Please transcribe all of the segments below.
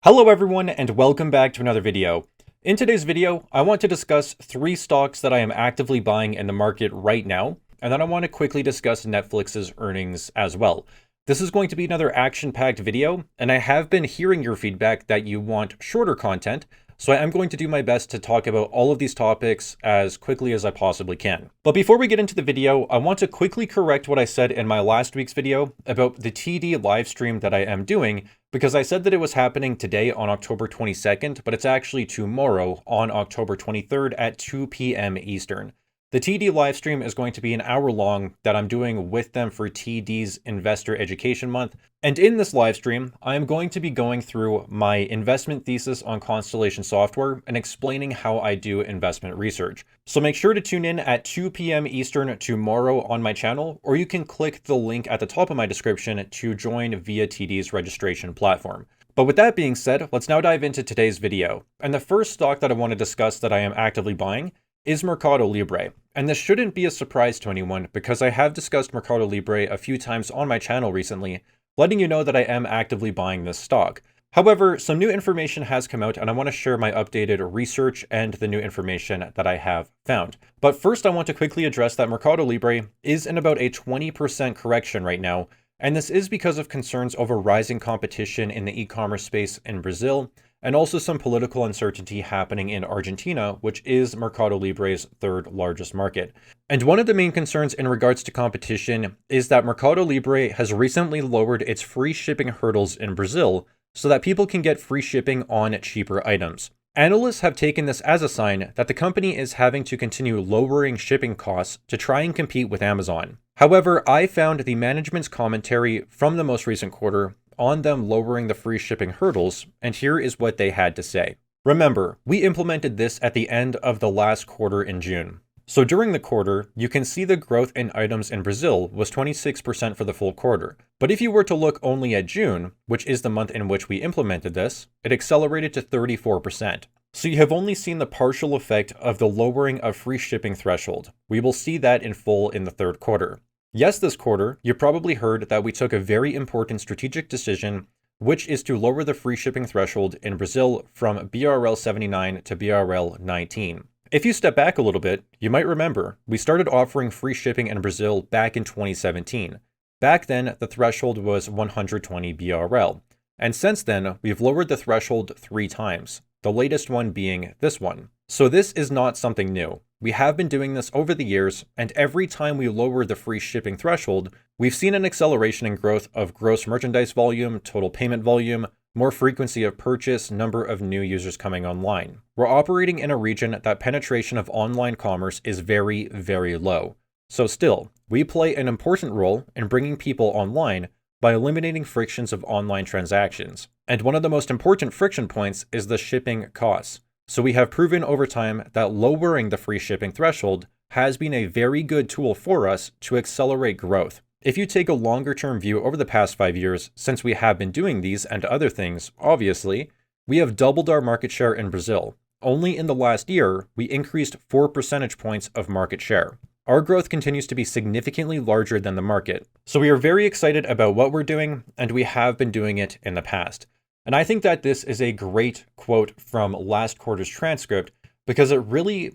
Hello everyone and welcome back to another video. In today's video, I want to discuss 3 stocks that I am actively buying in the market right now, and then I want to quickly discuss Netflix's earnings as well. This is going to be another action-packed video, and I have been hearing your feedback that you want shorter content, so I am going to do my best to talk about all of these topics as quickly as I possibly can. But before we get into the video, I want to quickly correct what I said in my last week's video about the TD live stream that I am doing, because I said that it was happening today on October 22nd, but it's actually tomorrow on October 23rd at 2 p.m. Eastern. The TD live stream is going to be an hour long that I'm doing with them for TD's Investor Education Month. And in this live stream, I am going to be going through my investment thesis on Constellation Software and explaining how I do investment research. So make sure to tune in at 2 p.m. Eastern tomorrow on my channel, or you can click the link at the top of my description to join via TD's registration platform. But with that being said, let's now dive into today's video. And the first stock that I want to discuss that I am actively buying is Mercado Libre. And this shouldn't be a surprise to anyone because I have discussed Mercado Libre a few times on my channel recently, letting you know that I am actively buying this stock. However, some new information has come out and I want to share my updated research and the new information that I have found. But first I want to quickly address that Mercado Libre is in about a 20% correction right now, and this is because of concerns over rising competition in the e-commerce space in Brazil, and also some political uncertainty happening in Argentina, which is Mercado Libre's third largest market. And one of the main concerns in regards to competition is that Mercado Libre has recently lowered its free shipping hurdles in Brazil so that people can get free shipping on cheaper items. Analysts have taken this as a sign that the company is having to continue lowering shipping costs to try and compete with Amazon. However, I found the management's commentary from the most recent quarter on them lowering the free shipping hurdles, and here is what they had to say. Remember, we implemented this at the end of the last quarter in June. So during the quarter, you can see the growth in items in Brazil was 26% for the full quarter. But if you were to look only at June, which is the month in which we implemented this, it accelerated to 34%. So you have only seen the partial effect of the lowering of free shipping threshold. We will see that in full in the third quarter. Yes, this quarter, you probably heard that we took a very important strategic decision, which is to lower the free shipping threshold in Brazil from BRL 79 to BRL 19. If you step back a little bit, you might remember we started offering free shipping in Brazil back in 2017. Back then, the threshold was 120 BRL. And since then, we've lowered the threshold 3 times, the latest one being this one. So this is not something new. We have been doing this over the years, and every time we lower the free shipping threshold, we've seen an acceleration in growth of gross merchandise volume, total payment volume, more frequency of purchase, number of new users coming online. We're operating in a region that penetration of online commerce is very, very low. So still, we play an important role in bringing people online by eliminating frictions of online transactions. And one of the most important friction points is the shipping costs. So we have proven over time that lowering the free shipping threshold has been a very good tool for us to accelerate growth. If you take a longer term view over the past 5 years, since we have been doing these and other things, obviously, we have doubled our market share in Brazil. Only in the last year, we increased 4 percentage points of market share. Our growth continues to be significantly larger than the market. So we are very excited about what we're doing, and we have been doing it in the past. And I think that this is a great quote from last quarter's transcript because it really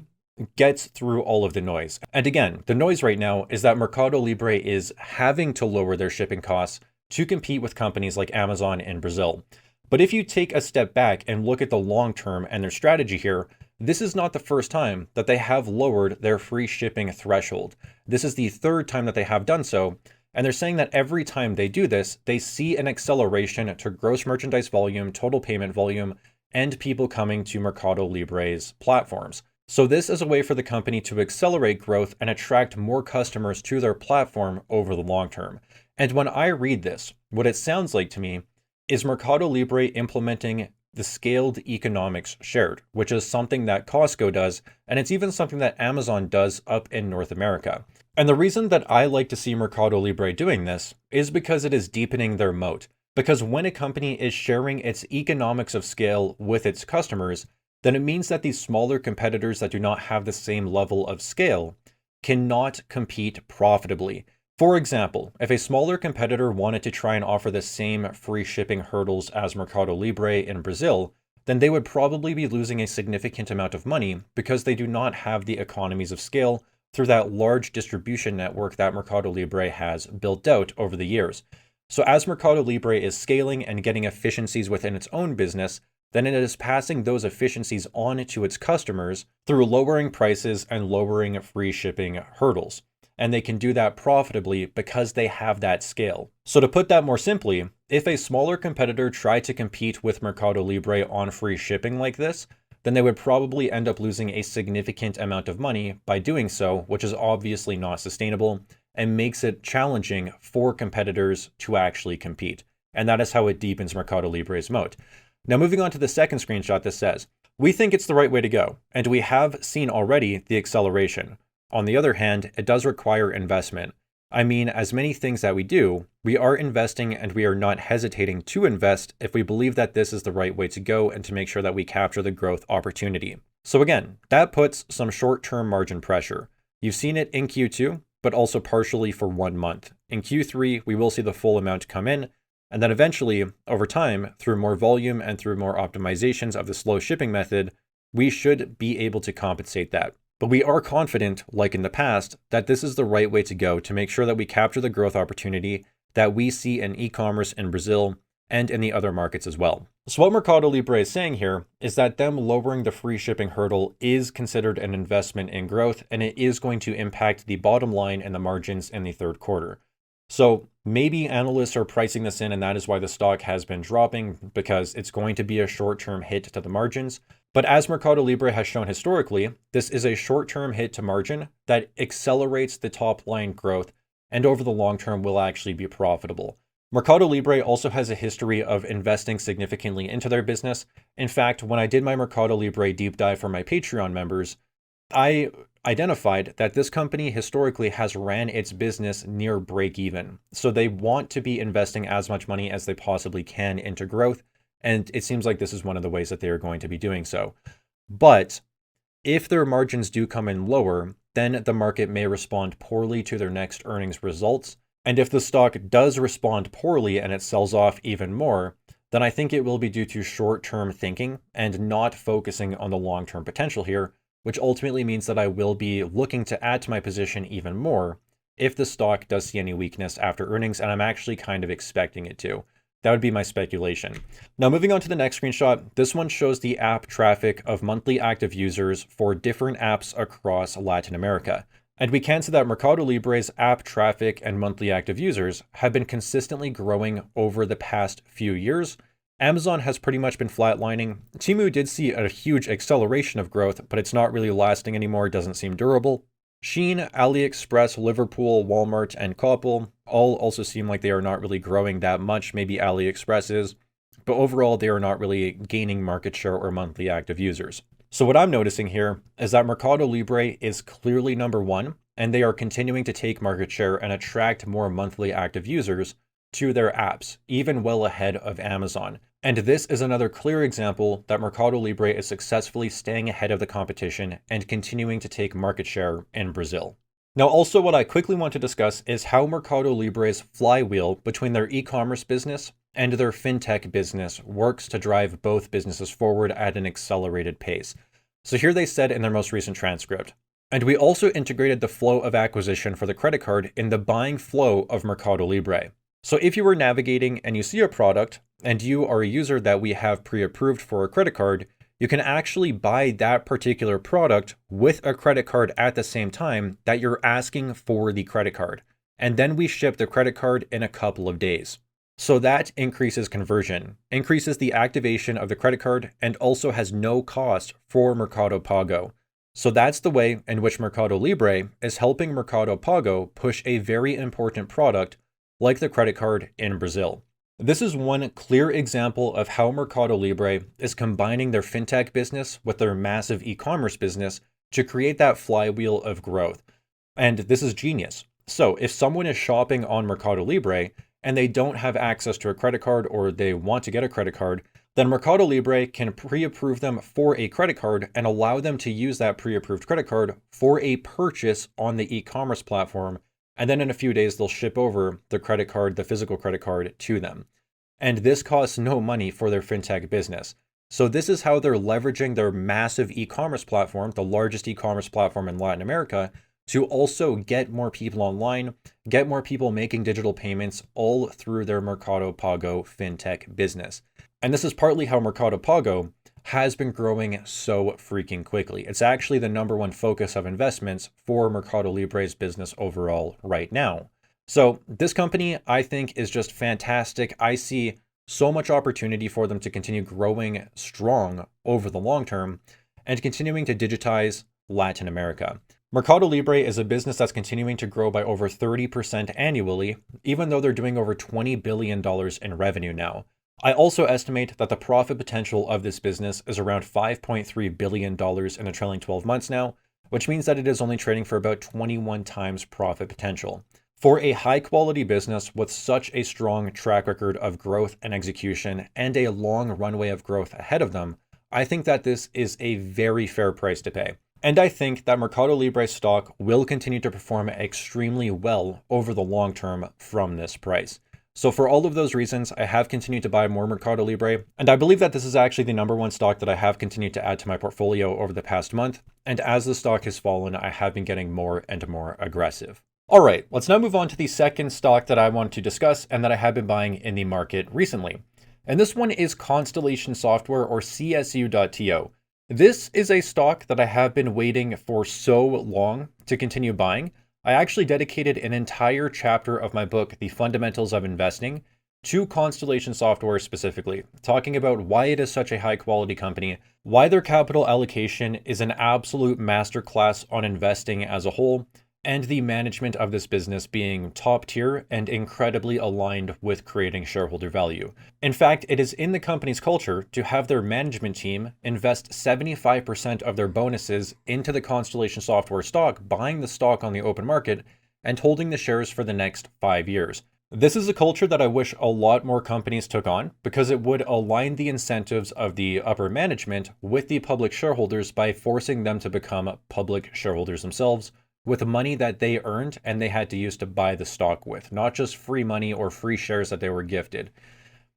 gets through all of the noise. And again, the noise right now is that Mercado Libre is having to lower their shipping costs to compete with companies like Amazon in Brazil. But if you take a step back and look at the long term and their strategy here, this is not the first time that they have lowered their free shipping threshold. This is the third time that they have done so. And they're saying that every time they do this, they see an acceleration to gross merchandise volume, total payment volume, and people coming to Mercado Libre's platforms. So this is a way for the company to accelerate growth and attract more customers to their platform over the long term. And when I read this, what it sounds like to me is Mercado Libre implementing the scaled economics shared, which is something that Costco does, and it's even something that Amazon does up in North America. And the reason that I like to see Mercado Libre doing this is because it is deepening their moat. Because when a company is sharing its economics of scale with its customers, then it means that these smaller competitors that do not have the same level of scale cannot compete profitably. For example, if a smaller competitor wanted to try and offer the same free shipping hurdles as Mercado Libre in Brazil, then they would probably be losing a significant amount of money because they do not have the economies of scale through that large distribution network that Mercado Libre has built out over the years. So as Mercado Libre is scaling and getting efficiencies within its own business, then it is passing those efficiencies on to its customers through lowering prices and lowering free shipping hurdles. And they can do that profitably because they have that scale. So to put that more simply, if a smaller competitor tried to compete with Mercado Libre on free shipping like this, then they would probably end up losing a significant amount of money by doing so, which is obviously not sustainable and makes it challenging for competitors to actually compete. And that is how it deepens Mercado Libre's moat. Now moving on to the second screenshot, this says, "We think it's the right way to go, and we have seen already the acceleration. On the other hand, it does require investment. I mean, as many things that we do, we are investing and we are not hesitating to invest if we believe that this is the right way to go and to make sure that we capture the growth opportunity." So again, that puts some short-term margin pressure. You've seen it in Q2, but also partially for 1 month. In Q3, we will see the full amount come in, and then eventually, over time, through more volume and through more optimizations of the slow shipping method, we should be able to compensate that. But we are confident, like in the past, that this is the right way to go to make sure that we capture the growth opportunity that we see in e-commerce in Brazil and in the other markets as well. So what Mercado Libre is saying here is that them lowering the free shipping hurdle is considered an investment in growth, and it is going to impact the bottom line and the margins in the third quarter. So maybe analysts are pricing this in, and that is why the stock has been dropping, because it's going to be a short-term hit to the margins. But as Mercado Libre has shown historically, this is a short-term hit to margin that accelerates the top line growth and over the long term will actually be profitable. Mercado Libre also has a history of investing significantly into their business. In fact, when I did my Mercado Libre deep dive for my Patreon members, I identified that this company historically has ran its business near break even. So they want to be investing as much money as they possibly can into growth. And it seems like this is one of the ways that they are going to be doing so. But if their margins do come in lower, then the market may respond poorly to their next earnings results. And if the stock does respond poorly and it sells off even more, then I think it will be due to short-term thinking and not focusing on the long-term potential here, which ultimately means that I will be looking to add to my position even more if the stock does see any weakness after earnings, and I'm actually kind of expecting it to. That would be my speculation. Now, moving on to the next screenshot, this one shows the app traffic of monthly active users for different apps across Latin America. And we can see that Mercado Libre's app traffic and monthly active users have been consistently growing over the past few years. Amazon has pretty much been flatlining. Temu did see a huge acceleration of growth, but it's not really lasting anymore. It doesn't seem durable. Shein, AliExpress, Liverpool, Walmart, and Koppel all also seem like they are not really growing that much. Maybe AliExpress is, but overall they are not really gaining market share or monthly active users. So what I'm noticing here is that Mercado Libre is clearly number one, and they are continuing to take market share and attract more monthly active users to their apps, even well ahead of Amazon. And this is another clear example that Mercado Libre is successfully staying ahead of the competition and continuing to take market share in Brazil. Now, also what I quickly want to discuss is how Mercado Libre's flywheel between their e-commerce business and their fintech business works to drive both businesses forward at an accelerated pace. So here they said in their most recent transcript, "And we also integrated the flow of acquisition for the credit card in the buying flow of Mercado Libre. So if you were navigating and you see a product and you are a user that we have pre-approved for a credit card, you can actually buy that particular product with a credit card at the same time that you're asking for the credit card. And then we ship the credit card in a couple of days." So that increases conversion, increases the activation of the credit card, and also has no cost for Mercado Pago. So that's the way in which Mercado Libre is helping Mercado Pago push a very important product like the credit card in Brazil. This is one clear example of how Mercado Libre is combining their fintech business with their massive e-commerce business to create that flywheel of growth. And this is genius. So if someone is shopping on Mercado Libre and they don't have access to a credit card or they want to get a credit card, then Mercado Libre can pre-approve them for a credit card and allow them to use that pre-approved credit card for a purchase on the e-commerce platform and then in a few days they'll ship over the credit card, the physical credit card, to them. And this costs no money for their fintech business. So this is how they're leveraging their massive e-commerce platform, the largest e-commerce platform in Latin America, to also get more people online, get more people making digital payments, all through their Mercado Pago fintech business. And this is partly how Mercado Pago has been growing so freaking quickly. It's actually the #1 focus of investments for Mercado Libre's business overall right now. So this company, I think, is just fantastic. I see so much opportunity for them to continue growing strong over the long term and continuing to digitize Latin America. Mercado Libre is a business that's continuing to grow by over 30% annually, even though they're doing over $20 billion in revenue now. I also estimate that the profit potential of this business is around $5.3 billion in the trailing 12 months now, which means that it is only trading for about 21 times profit potential. For a high quality business with such a strong track record of growth and execution and a long runway of growth ahead of them, I think that this is a very fair price to pay. And I think that Mercado Libre stock will continue to perform extremely well over the long term from this price. So for all of those reasons, I have continued to buy more Mercado Libre, and I believe that this is actually the #1 stock that I have continued to add to my portfolio over the past month. And as the stock has fallen, I have been getting more and more aggressive. All right, let's now move on to the second stock that I want to discuss and that I have been buying in the market recently. And this one is Constellation Software, or CSU.to. This is a stock that I have been waiting for so long to continue buying. I actually dedicated an entire chapter of my book, The Fundamentals of Investing, to Constellation Software specifically, talking about why it is such a high quality company, why their capital allocation is an absolute masterclass on investing as a whole, and the management of this business being top tier and incredibly aligned with creating shareholder value. In fact, it is in the company's culture to have their management team invest 75% of their bonuses into the Constellation Software stock, buying the stock on the open market and holding the shares for the next 5 years. This is a culture that I wish a lot more companies took on, because it would align the incentives of the upper management with the public shareholders by forcing them to become public shareholders themselves, with money that they earned and they had to use to buy the stock with, not just free money or free shares that they were gifted.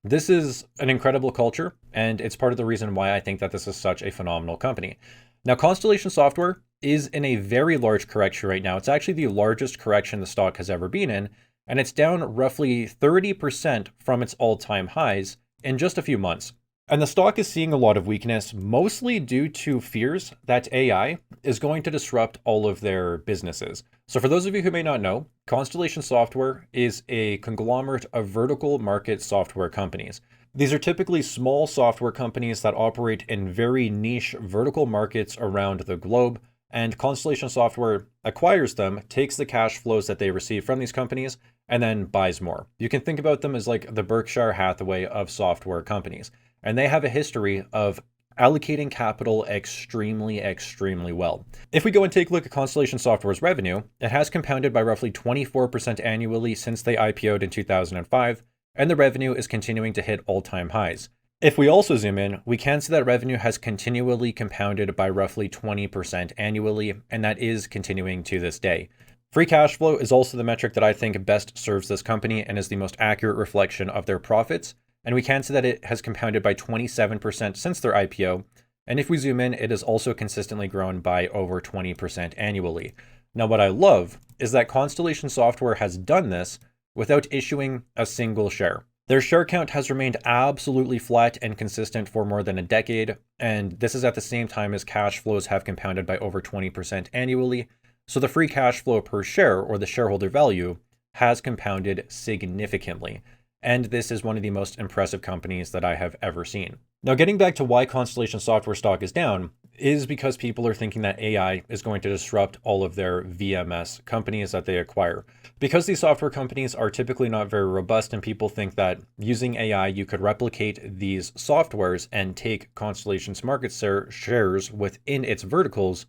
This is an incredible culture, and it's part of the reason why I think that this is such a phenomenal company. Now, Constellation Software is in a very large correction right now. It's actually the largest correction the stock has ever been in, and it's down roughly 30% from its all-time highs in just a few months. And the stock is seeing a lot of weakness, mostly due to fears that AI is going to disrupt all of their businesses. So for those of you who may not know, Constellation Software is a conglomerate of vertical market software companies. These are typically small software companies that operate in very niche vertical markets around the globe, and Constellation Software acquires them, takes the cash flows that they receive from these companies, and then buys more. You can think about them as like the Berkshire Hathaway of software companies. And they have a history of allocating capital extremely, extremely well. If we go and take a look at Constellation Software's revenue, it has compounded by roughly 24% annually since they IPO'd in 2005, and the revenue is continuing to hit all-time highs. If we also zoom in, we can see that revenue has continually compounded by roughly 20% annually, and that is continuing to this day. Free cash flow is also the metric that I think best serves this company and is the most accurate reflection of their profits. And we can see that it has compounded by 27% since their IPO. And if we zoom in, it has also consistently grown by over 20% annually. Now, what I love is that Constellation Software has done this without issuing a single share. Their share count has remained absolutely flat and consistent for more than a decade. And this is at the same time as cash flows have compounded by over 20% annually. So the free cash flow per share, or the shareholder value, has compounded significantly. And this is one of the most impressive companies that I have ever seen. Now, getting back to why Constellation Software stock is down is because people are thinking that AI is going to disrupt all of their VMS companies that they acquire. Because these software companies are typically not very robust, and people think that using AI, you could replicate these softwares and take Constellation's market shares within its verticals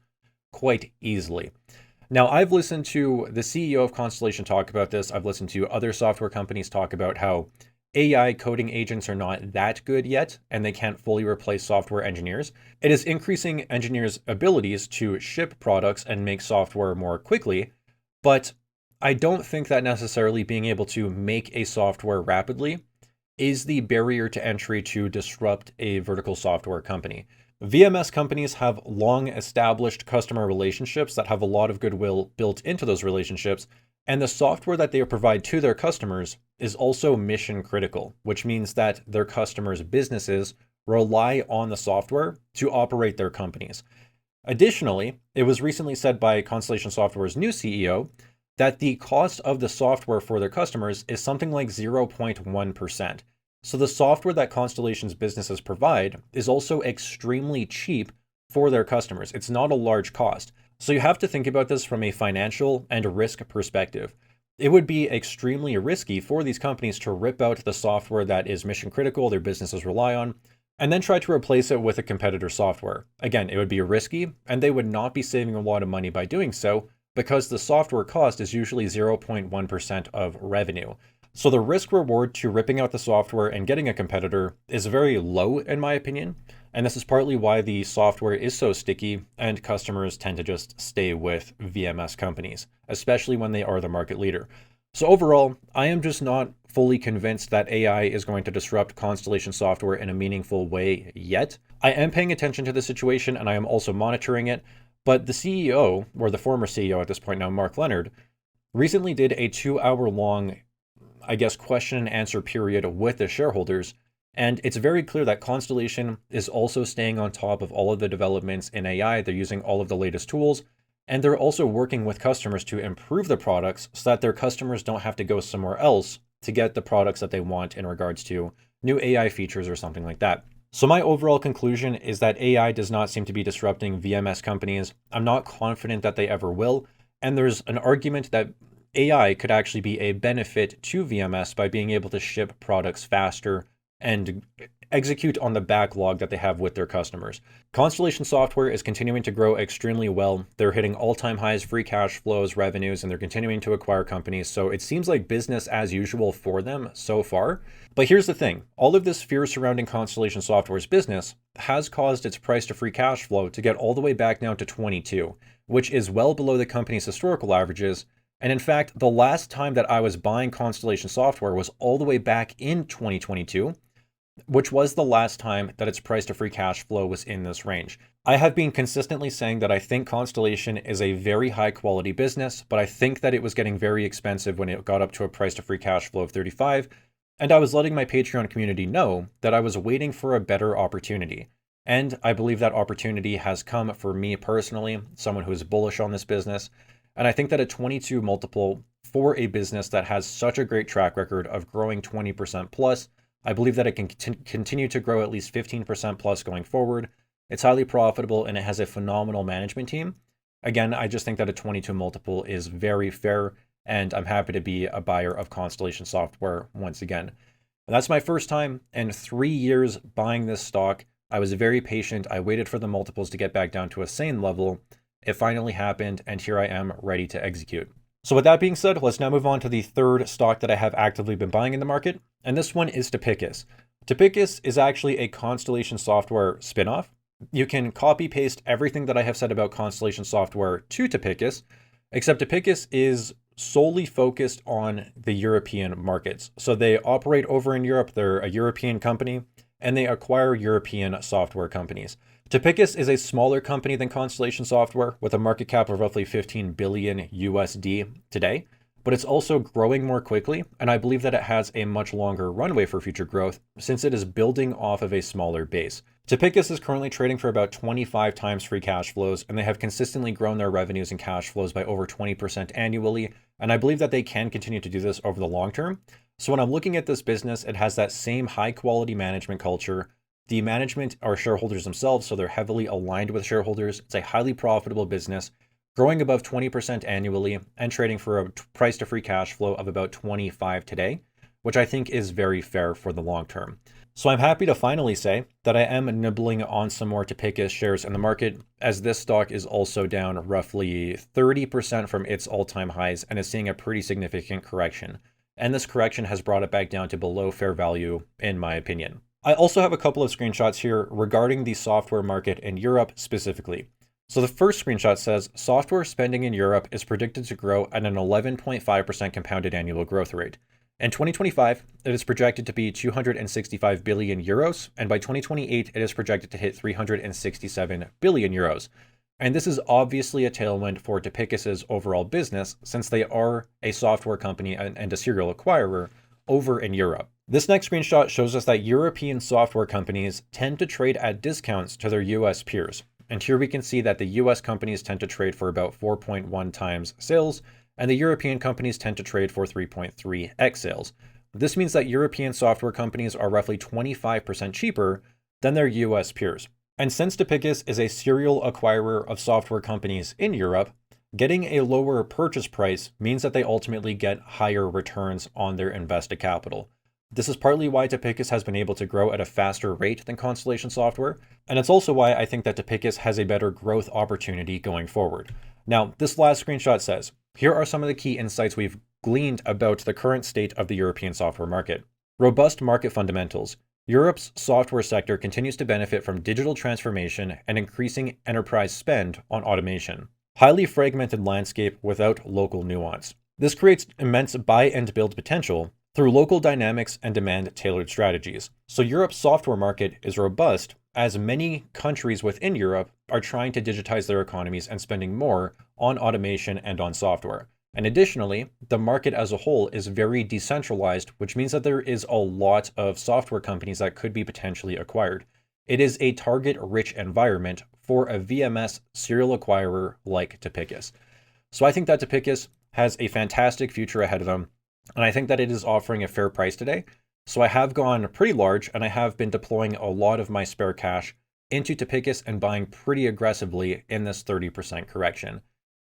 quite easily. Now, I've listened to the CEO of Constellation talk about this. I've listened to other software companies talk about how AI coding agents are not that good yet, and they can't fully replace software engineers. It is increasing engineers' abilities to ship products and make software more quickly, but I don't think that necessarily being able to make a software rapidly is the barrier to entry to disrupt a vertical software company. VMS companies have long established customer relationships that have a lot of goodwill built into those relationships, and the software that they provide to their customers is also mission critical, which means that their customers' businesses rely on the software to operate their companies. Additionally, it was recently said by Constellation Software's new CEO that the cost of the software for their customers is something like 0.1%. So the software that Constellation's businesses provide is also extremely cheap for their customers. It's not a large cost. So you have to think about this from a financial and risk perspective. It would be extremely risky for these companies to rip out the software that is mission critical, their businesses rely on, and then try to replace it with a competitor software. Again, it would be risky, and they would not be saving a lot of money by doing so, because the software cost is usually 0.1% of revenue. So the risk reward to ripping out the software and getting a competitor is very low, in my opinion. And this is partly why the software is so sticky and customers tend to just stay with VMS companies, especially when they are the market leader. So overall, I am just not fully convinced that AI is going to disrupt Constellation Software in a meaningful way yet. I am paying attention to the situation and I am also monitoring it. But the CEO, or the former CEO at this point now, Mark Leonard, recently did a 2-hour long, I guess, question and answer period with the shareholders. And it's very clear that Constellation is also staying on top of all of the developments in AI. They're using all of the latest tools, and they're also working with customers to improve the products so that their customers don't have to go somewhere else to get the products that they want in regards to new AI features or something like that. So my overall conclusion is that AI does not seem to be disrupting VMS companies. I'm not confident that they ever will. And there's an argument that AI could actually be a benefit to VMS by being able to ship products faster and execute on the backlog that they have with their customers. Constellation Software is continuing to grow extremely well. They're hitting all-time highs, free cash flows, revenues, and they're continuing to acquire companies. So it seems like business as usual for them so far. But here's the thing. All of this fear surrounding Constellation Software's business has caused its price to free cash flow to get all the way back down to 22, which is well below the company's historical averages. And in fact, the last time that I was buying Constellation Software was all the way back in 2022, which was the last time that its price to free cash flow was in this range. I have been consistently saying that I think Constellation is a very high quality business, but I think that it was getting very expensive when it got up to a price to free cash flow of 35. And I was letting my Patreon community know that I was waiting for a better opportunity. And I believe that opportunity has come for me personally, someone who is bullish on this business. And I think that a 22 multiple for a business that has such a great track record of growing 20% plus, I believe that it can continue to grow at least 15% plus going forward. It's highly profitable and it has a phenomenal management team. Again, I just think that a 22 multiple is very fair, and I'm happy to be a buyer of Constellation Software once again. And that's my first time in 3 years buying this stock. I was very patient. I waited for the multiples to get back down to a sane level. It finally happened, and here I am ready to execute. So with that being said, let's now move on to the third stock that I have actively been buying in the market, and this one is Topicus. Topicus is actually a Constellation Software spinoff. You can copy paste everything that I have said about Constellation Software to Topicus, except Topicus is solely focused on the European markets. So they operate over in Europe, they're a European company, and they acquire European software companies. Topicus is a smaller company than Constellation Software with a market cap of roughly 15 billion USD today, but it's also growing more quickly, and I believe that it has a much longer runway for future growth since it is building off of a smaller base. Topicus is currently trading for about 25 times free cash flows, and they have consistently grown their revenues and cash flows by over 20% annually, and I believe that they can continue to do this over the long term. So when I'm looking at this business, it has that same high quality management culture. The management are shareholders themselves, so they're heavily aligned with shareholders. It's a highly profitable business, growing above 20% annually and trading for a price to free cash flow of about 25 today, which I think is very fair for the long term. So I'm happy to finally say that I am nibbling on some more Topicus shares in the market, as this stock is also down roughly 30% from its all-time highs and is seeing a pretty significant correction. And this correction has brought it back down to below fair value, in my opinion. I also have a couple of screenshots here regarding the software market in Europe specifically. So the first screenshot says software spending in Europe is predicted to grow at an 11.5% compounded annual growth rate. In 2025, it is projected to be 265 billion euros, and by 2028, it is projected to hit 367 billion euros. And this is obviously a tailwind for Topicus's overall business, since they are a software company and a serial acquirer over in Europe. This next screenshot shows us that European software companies tend to trade at discounts to their US peers. And here we can see that the US companies tend to trade for about 4.1 times sales, and the European companies tend to trade for 3.3x sales. This means that European software companies are roughly 25% cheaper than their US peers. And since Topicus is a serial acquirer of software companies in Europe, getting a lower purchase price means that they ultimately get higher returns on their invested capital. This is partly why Topicus has been able to grow at a faster rate than Constellation Software, and it's also why I think that Topicus has a better growth opportunity going forward. Now, this last screenshot says, here are some of the key insights we've gleaned about the current state of the European software market. Robust market fundamentals. Europe's software sector continues to benefit from digital transformation and increasing enterprise spend on automation. Highly fragmented landscape without local nuance. This creates immense buy and build potential through local dynamics and demand-tailored strategies. So Europe's software market is robust, as many countries within Europe are trying to digitize their economies and spending more on automation and on software. And additionally, the market as a whole is very decentralized, which means that there is a lot of software companies that could be potentially acquired. It is a target-rich environment for a VMS serial acquirer like Topicus. So I think that Topicus has a fantastic future ahead of them, and I think that it is offering a fair price today. So I have gone pretty large, and I have been deploying a lot of my spare cash into Topicus and buying pretty aggressively in this 30% correction.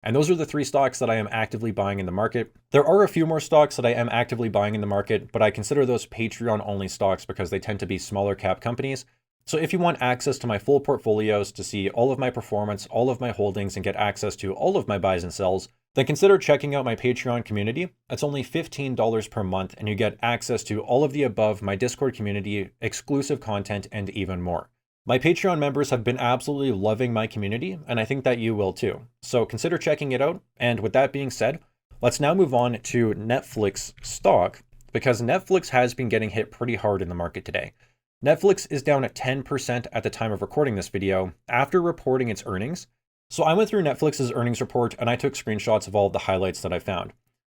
And those are the three stocks that I am actively buying in the market. There are a few more stocks that I am actively buying in the market, but I consider those Patreon only stocks because they tend to be smaller cap companies. So if you want access to my full portfolios to see all of my performance, all of my holdings, and get access to all of my buys and sells, then consider checking out my Patreon community. It's only $15 per month, and you get access to all of the above, my Discord community, exclusive content, and even more. My Patreon members have been absolutely loving my community, and I think that you will too. So consider checking it out. And with that being said, let's now move on to Netflix stock, because Netflix has been getting hit pretty hard in the market today. Netflix is down at 10% at the time of recording this video after reporting its earnings. So I went through Netflix's earnings report and I took screenshots of all the highlights that I found.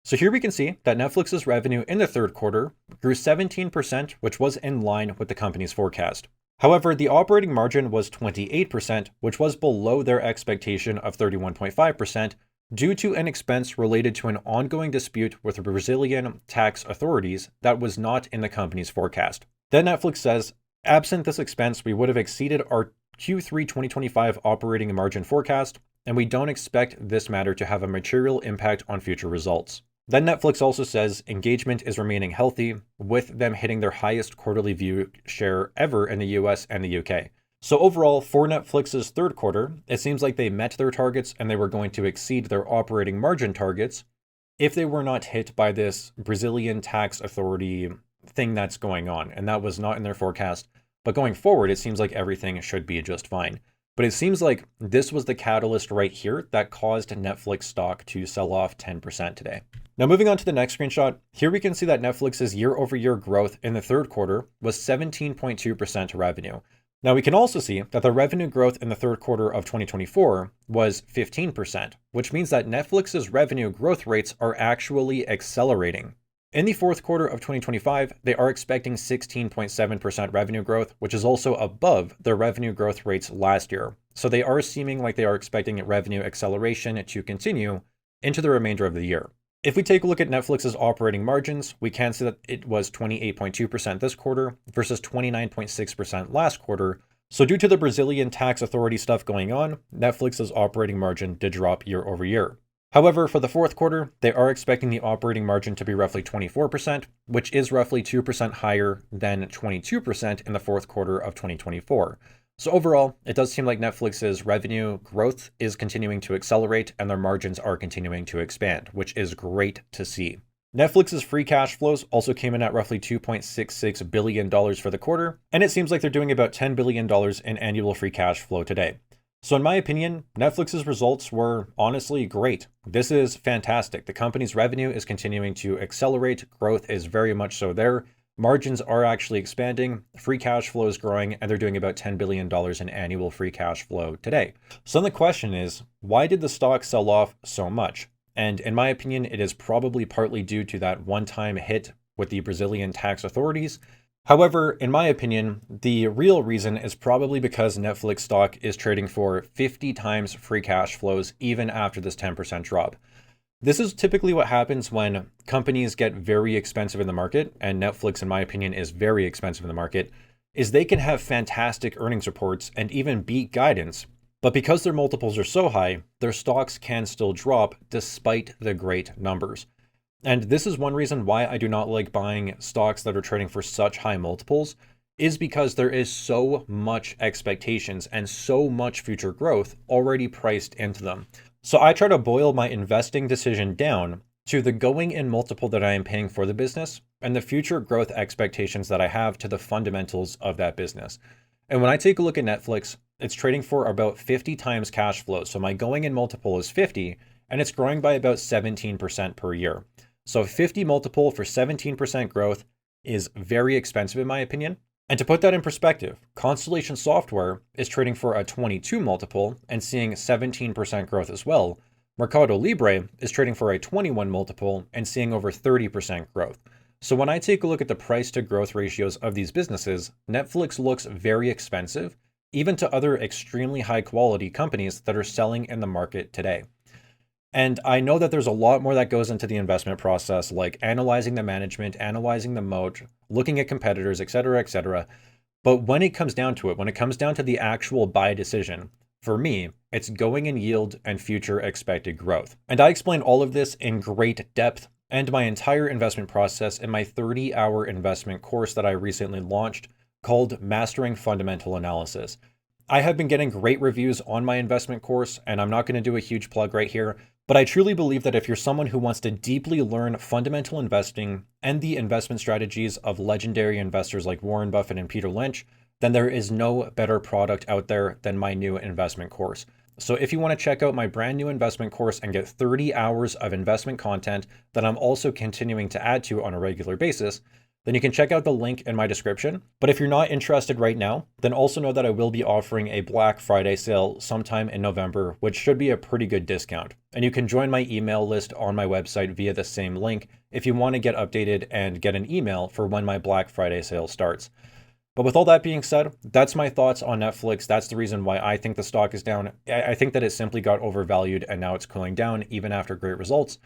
So here we can see that Netflix's revenue in the third quarter grew 17%, which was in line with the company's forecast. However, the operating margin was 28%, which was below their expectation of 31.5% due to an expense related to an ongoing dispute with the Brazilian tax authorities that was not in the company's forecast. Then Netflix says, absent this expense, we would have exceeded our Q3 2025 operating margin forecast, and we don't expect this matter to have a material impact on future results. Then Netflix also says engagement is remaining healthy, with them hitting their highest quarterly view share ever in the US and the UK. So overall, for Netflix's third quarter, it seems like they met their targets and they were going to exceed their operating margin targets if they were not hit by this Brazilian tax authority thing that's going on. And that was not in their forecast. But going forward, it seems like everything should be just fine. But it seems like this was the catalyst right here that caused Netflix stock to sell off 10% today. Now moving on to the next screenshot, here we can see that Netflix's year-over-year growth in the third quarter was 17.2% revenue. Now we can also see that the revenue growth in the third quarter of 2024 was 15%, which means that Netflix's revenue growth rates are actually accelerating. In the fourth quarter of 2025, they are expecting 16.7% revenue growth, which is also above their revenue growth rates last year. So they are seeming like they are expecting revenue acceleration to continue into the remainder of the year. If we take a look at Netflix's operating margins, we can see that it was 28.2% this quarter versus 29.6% last quarter. So due to the Brazilian tax authority stuff going on, Netflix's operating margin did drop year over year. However, for the fourth quarter, they are expecting the operating margin to be roughly 24%, which is roughly 2% higher than 22% in the fourth quarter of 2024. So overall, it does seem like Netflix's revenue growth is continuing to accelerate and their margins are continuing to expand, which is great to see. Netflix's free cash flows also came in at roughly $2.66 billion for the quarter, and it seems like they're doing about $10 billion in annual free cash flow today. So in my opinion, Netflix's results were honestly great. This is fantastic. The company's revenue is continuing to accelerate. Growth is very much so there. Margins are actually expanding. Free cash flow is growing, and they're doing about $10 billion in annual free cash flow today. So then the question is, why did the stock sell off so much? And in my opinion, it is probably partly due to that one-time hit with the Brazilian tax authorities. However, in my opinion, the real reason is probably because Netflix stock is trading for 50 times free cash flows even after this 10% drop. This is typically what happens when companies get very expensive in the market, and Netflix, in my opinion, is very expensive in the market, is they can have fantastic earnings reports and even beat guidance, but because their multiples are so high, their stocks can still drop despite the great numbers. And this is one reason why I do not like buying stocks that are trading for such high multiples, is because there is so much expectations and so much future growth already priced into them. So I try to boil my investing decision down to the going in multiple that I am paying for the business and the future growth expectations that I have to the fundamentals of that business. And when I take a look at Netflix, it's trading for about 50 times cash flow. So my going in multiple is 50, and it's growing by about 17% per year. So 50 multiple for 17% growth is very expensive in my opinion. And to put that in perspective, Constellation Software is trading for a 22 multiple and seeing 17% growth as well. Mercado Libre is trading for a 21 multiple and seeing over 30% growth. So when I take a look at the price to growth ratios of these businesses, Netflix looks very expensive, even to other extremely high quality companies that are selling in the market today. And I know that there's a lot more that goes into the investment process, like analyzing the management, analyzing the moat, looking at competitors, et cetera, et cetera. But when it comes down to it, when it comes down to the actual buy decision, for me, it's going in yield and future expected growth. And I explain all of this in great depth and my entire investment process in my 30-hour investment course that I recently launched called Mastering Fundamental Analysis. I have been getting great reviews on my investment course, and I'm not going to do a huge plug right here, but I truly believe that if you're someone who wants to deeply learn fundamental investing and the investment strategies of legendary investors like Warren Buffett and Peter Lynch, then there is no better product out there than my new investment course. So if you want to check out my brand new investment course and get 30 hours of investment content that I'm also continuing to add to on a regular basis, then you can check out the link in my description. But if you're not interested right now, then also know that I will be offering a Black Friday sale sometime in November, which should be a pretty good discount. And you can join my email list on my website via the same link if you want to get updated and get an email for when my Black Friday sale starts. But with all that being said, that's my thoughts on Netflix. That's the reason why I think the stock is down. I think that it simply got overvalued and now it's cooling down even after great results.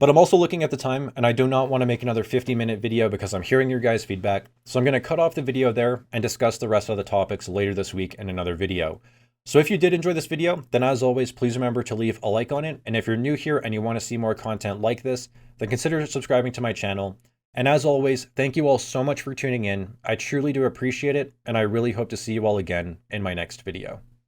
But I'm also looking at the time and I do not want to make another 50-minute video because I'm hearing your guys' feedback. So I'm going to cut off the video there and discuss the rest of the topics later this week in another video. So if you did enjoy this video, then as always, please remember to leave a like on it. And if you're new here and you want to see more content like this, then consider subscribing to my channel. And as always, thank you all so much for tuning in. I truly do appreciate it. And I really hope to see you all again in my next video.